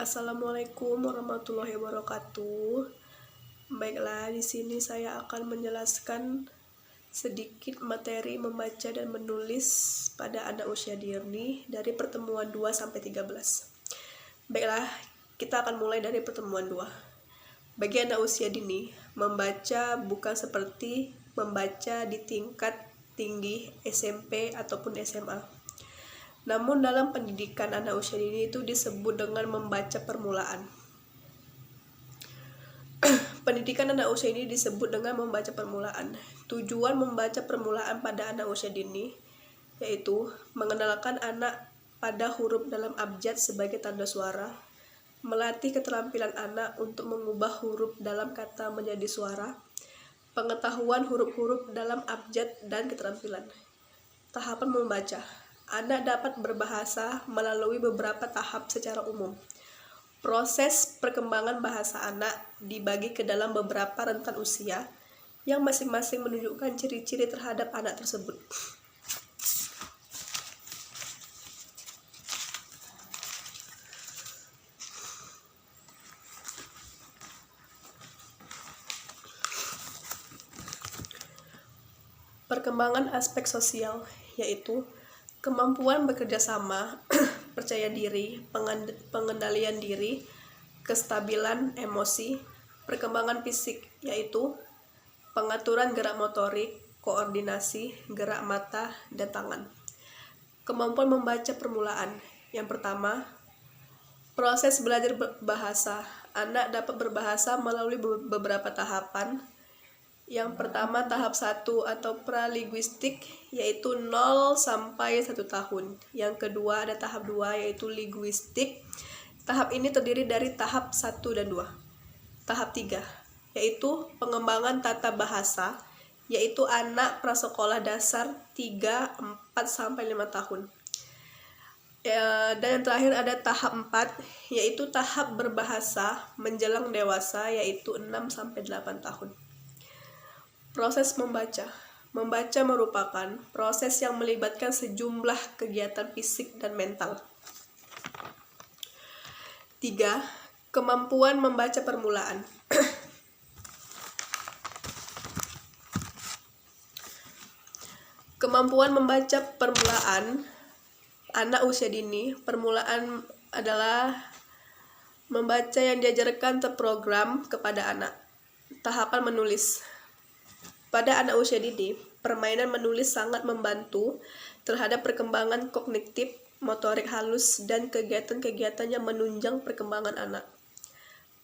Assalamualaikum warahmatullahi wabarakatuh. Baiklah, di sini saya akan menjelaskan sedikit materi membaca dan menulis pada anak usia dini dari pertemuan 2 sampai 13. Baiklah, kita akan mulai dari pertemuan 2. Bagi anak usia dini, membaca bukan seperti membaca di tingkat tinggi SMP ataupun SMA. Namun dalam pendidikan anak usia dini itu disebut dengan membaca permulaan. Pendidikan anak usia ini disebut dengan membaca permulaan. Tujuan membaca permulaan pada anak usia dini yaitu mengenalkan anak pada huruf dalam abjad sebagai tanda suara, melatih keterampilan anak untuk mengubah huruf dalam kata menjadi suara, pengetahuan huruf-huruf dalam abjad dan keterampilan. Tahapan membaca. Anak dapat berbahasa melalui beberapa tahap secara umum. Proses perkembangan bahasa anak dibagi ke dalam beberapa rentan usia yang masing-masing menunjukkan ciri-ciri terhadap anak tersebut. Perkembangan aspek sosial yaitu kemampuan bekerja sama, percaya diri, pengendalian diri, kestabilan emosi, perkembangan fisik yaitu pengaturan gerak motorik, koordinasi, gerak mata, dan tangan. Kemampuan membaca permulaan. Yang pertama, proses belajar bahasa. Anak dapat berbahasa melalui beberapa tahapan. Yang pertama tahap 1 atau pralinguistik yaitu 0 sampai 1 tahun. Yang kedua ada tahap 2 yaitu linguistik. Tahap ini terdiri dari tahap 1 dan 2. Tahap 3 yaitu pengembangan tata bahasa yaitu anak prasekolah dasar 3, 4 sampai 5 tahun. Dan yang terakhir ada tahap 4 yaitu tahap berbahasa menjelang dewasa yaitu 6 sampai 8 tahun. Proses membaca. Membaca merupakan proses yang melibatkan sejumlah kegiatan fisik dan mental. 3. Kemampuan membaca permulaan. Kemampuan membaca permulaan anak usia dini. Permulaan adalah membaca yang diajarkan terprogram kepada anak. Tahapan menulis. Pada anak usia dini, permainan menulis sangat membantu terhadap perkembangan kognitif, motorik halus, dan kegiatan-kegiatan yang menunjang perkembangan anak.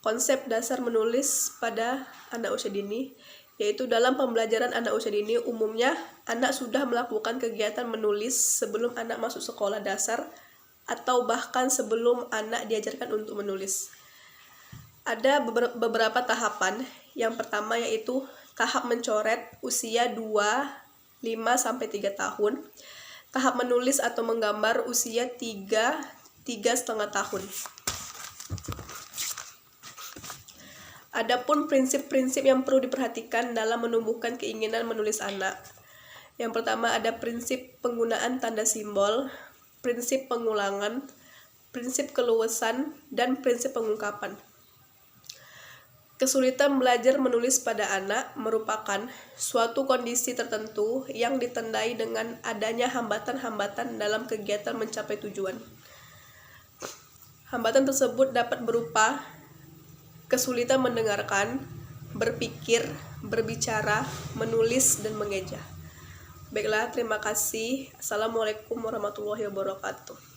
Konsep dasar menulis pada anak usia dini, yaitu dalam pembelajaran anak usia dini, umumnya anak sudah melakukan kegiatan menulis sebelum anak masuk sekolah dasar atau bahkan sebelum anak diajarkan untuk menulis. Ada beberapa tahapan. Yang pertama yaitu tahap mencoret usia 2, 5 sampai 3 tahun. Tahap menulis atau menggambar usia 3, 3,5 tahun. Adapun prinsip-prinsip yang perlu diperhatikan dalam menumbuhkan keinginan menulis anak. Yang pertama ada prinsip penggunaan tanda simbol, prinsip pengulangan, prinsip keluasan, dan prinsip pengungkapan. Kesulitan belajar menulis pada anak merupakan suatu kondisi tertentu yang ditandai dengan adanya hambatan-hambatan dalam kegiatan mencapai tujuan. Hambatan tersebut dapat berupa kesulitan mendengarkan, berpikir, berbicara, menulis, dan mengeja. Baiklah, terima kasih. Assalamualaikum warahmatullahi wabarakatuh.